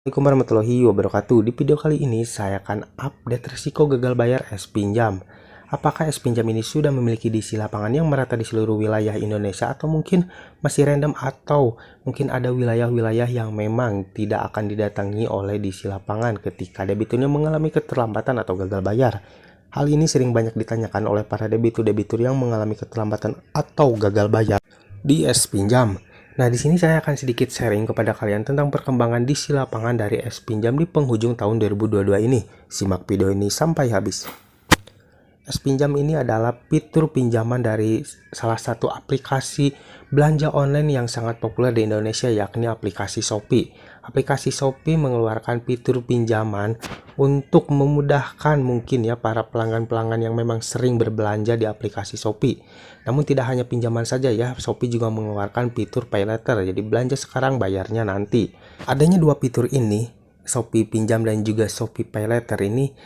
Assalamualaikum warahmatullahi wabarakatuh. Di video kali ini saya akan update risiko gagal bayar es pinjam. Apakah es pinjam ini sudah memiliki diisi lapangan yang merata di seluruh wilayah Indonesia atau mungkin masih random, atau mungkin ada wilayah-wilayah yang memang tidak akan didatangi oleh diisi lapangan ketika debiturnya mengalami keterlambatan atau gagal bayar. Hal ini sering banyak ditanyakan oleh para debitur-debitur yang mengalami keterlambatan atau gagal bayar di es pinjam. Nah, di sini saya akan sedikit sharing kepada kalian tentang perkembangan diisi lapangan dari es pinjam di penghujung tahun 2022 ini. Simak video ini sampai habis. Es pinjam ini adalah fitur pinjaman dari salah satu aplikasi belanja online yang sangat populer di Indonesia, yakni aplikasi Shopee. Aplikasi Shopee mengeluarkan fitur pinjaman untuk memudahkan mungkin ya para pelanggan-pelanggan yang memang sering berbelanja di aplikasi Shopee. Namun tidak hanya pinjaman saja ya, Shopee juga mengeluarkan fitur pay later, jadi belanja sekarang bayarnya nanti. Adanya dua fitur ini, Shopee pinjam dan juga Shopee pay later ini,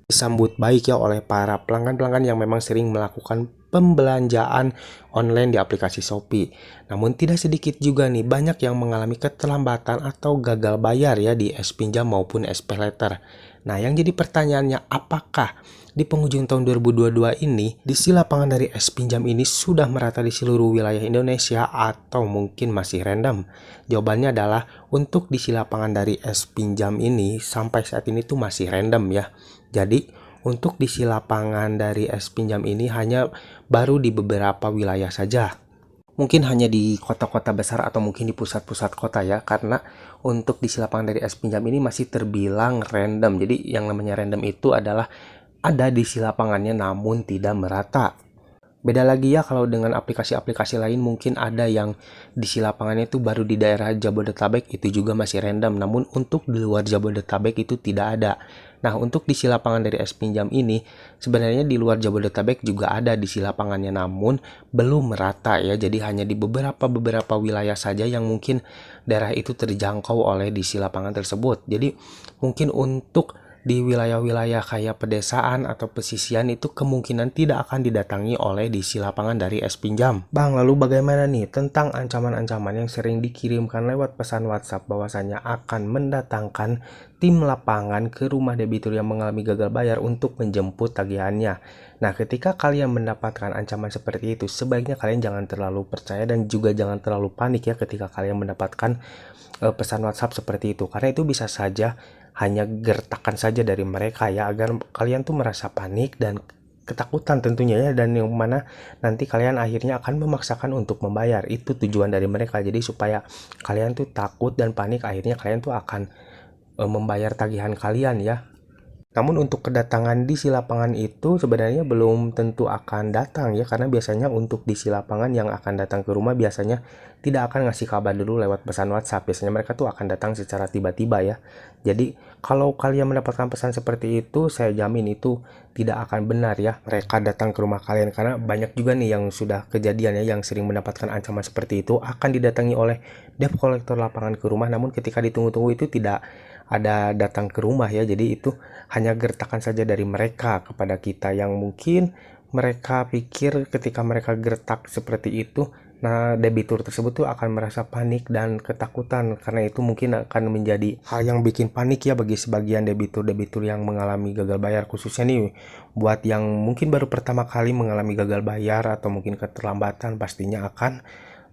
disambut baik ya oleh para pelanggan-pelanggan yang memang sering melakukan pembelanjaan online di aplikasi Shopee. Namun tidak sedikit juga nih banyak yang mengalami keterlambatan atau gagal bayar ya di es pinjam maupun es pay later. Nah, yang jadi pertanyaannya, apakah di penghujung tahun 2022 ini diisi lapangan dari es pinjam ini sudah merata di seluruh wilayah Indonesia atau mungkin masih random? Jawabannya adalah untuk diisi lapangan dari es pinjam ini sampai saat ini tuh masih random ya. Jadi untuk diisi lapangan dari es pinjam ini hanya baru di beberapa wilayah saja. Mungkin hanya di kota-kota besar atau mungkin di pusat-pusat kota ya, karena untuk diisi lapangan dari es pinjam ini masih terbilang random. Jadi yang namanya random itu adalah ada diisi lapangannya namun tidak merata. Beda lagi ya kalau dengan aplikasi-aplikasi lain, mungkin ada yang diisi lapangannya itu baru di daerah Jabodetabek, itu juga masih random. Namun untuk di luar Jabodetabek itu tidak ada. Nah, untuk diisi lapangan dari es pinjam ini sebenarnya di luar Jabodetabek juga ada diisi lapangannya namun belum merata ya. Jadi hanya di beberapa wilayah saja yang mungkin daerah itu terjangkau oleh diisi lapangan tersebut. Jadi mungkin untuk di wilayah-wilayah kayak pedesaan atau pesisian itu kemungkinan tidak akan didatangi oleh diisi lapangan dari es pinjam. Bang, lalu bagaimana nih tentang ancaman-ancaman yang sering dikirimkan lewat pesan WhatsApp bahwasanya akan mendatangkan tim lapangan ke rumah debitur yang mengalami gagal bayar untuk menjemput tagihannya? Nah, ketika kalian mendapatkan ancaman seperti itu, sebaiknya kalian jangan terlalu percaya dan juga jangan terlalu panik ya ketika kalian mendapatkan pesan WhatsApp seperti itu, karena itu bisa saja hanya gertakan saja dari mereka ya, agar kalian tuh merasa panik dan ketakutan tentunya ya, dan yang mana nanti kalian akhirnya akan memaksakan untuk membayar. Itu tujuan dari mereka, jadi supaya kalian tuh takut dan panik, akhirnya kalian tuh akan membayar tagihan kalian ya. Namun untuk kedatangan diisi lapangan itu sebenarnya belum tentu akan datang ya, karena biasanya untuk diisi lapangan yang akan datang ke rumah biasanya tidak akan ngasih kabar dulu lewat pesan WhatsApp. Biasanya mereka tuh akan datang secara tiba-tiba ya. Jadi kalau kalian mendapatkan pesan seperti itu, saya jamin itu tidak akan benar ya mereka datang ke rumah kalian, karena banyak juga nih yang sudah kejadian ya, yang sering mendapatkan ancaman seperti itu akan didatangi oleh debt collector lapangan ke rumah, namun ketika ditunggu-tunggu itu tidak ada datang ke rumah ya. Jadi itu hanya gertakan saja dari mereka kepada kita, yang mungkin mereka pikir ketika mereka gertak seperti itu, nah debitur tersebut tuh akan merasa panik dan ketakutan, karena itu mungkin akan menjadi hal yang bikin panik ya bagi sebagian debitur-debitur yang mengalami gagal bayar, khususnya nih buat yang mungkin baru pertama kali mengalami gagal bayar atau mungkin keterlambatan, pastinya akan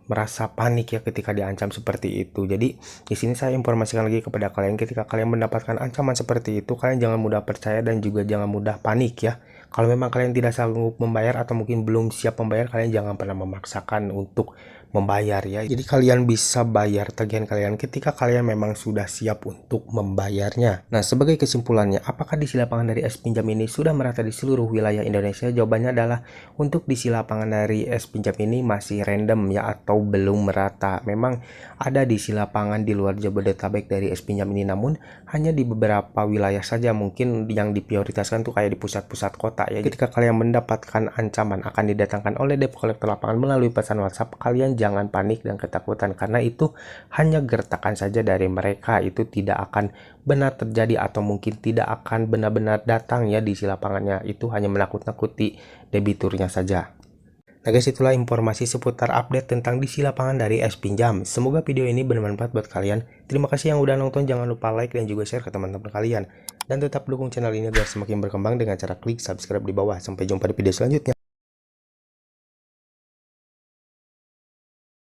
merasa panik ya ketika diancam seperti itu. Jadi di sini saya informasikan lagi kepada kalian, ketika kalian mendapatkan ancaman seperti itu, kalian jangan mudah percaya dan juga jangan mudah panik ya. Kalau memang kalian tidak sanggup membayar atau mungkin belum siap membayar, kalian jangan pernah memaksakan untuk membayar ya. Jadi kalian bisa bayar tagihan kalian ketika kalian memang sudah siap untuk membayarnya. Nah, sebagai kesimpulannya, apakah diisi lapangan dari es pinjam ini sudah merata di seluruh wilayah Indonesia? Jawabannya adalah untuk diisi lapangan dari es pinjam ini masih random ya, atau belum merata. Memang ada diisi lapangan di luar Jabodetabek dari es pinjam ini, namun hanya di beberapa wilayah saja, mungkin yang diprioritaskan tuh kayak di pusat-pusat kota ya. Ketika kalian mendapatkan ancaman akan didatangkan oleh debt collector lapangan melalui pesan WhatsApp, kalian jangan panik dan ketakutan, karena itu hanya gertakan saja dari mereka. Itu tidak akan benar terjadi atau mungkin tidak akan benar-benar datang ya di lapangannya. Itu hanya menakut-nakuti debiturnya saja. Nah guys, itulah informasi seputar update tentang DC lapangan dari S Pinjam. Semoga video ini bermanfaat buat kalian. Terima kasih yang udah nonton, jangan lupa like dan juga share ke teman-teman kalian. Dan tetap dukung channel ini agar semakin berkembang dengan cara klik subscribe di bawah. Sampai jumpa di video selanjutnya.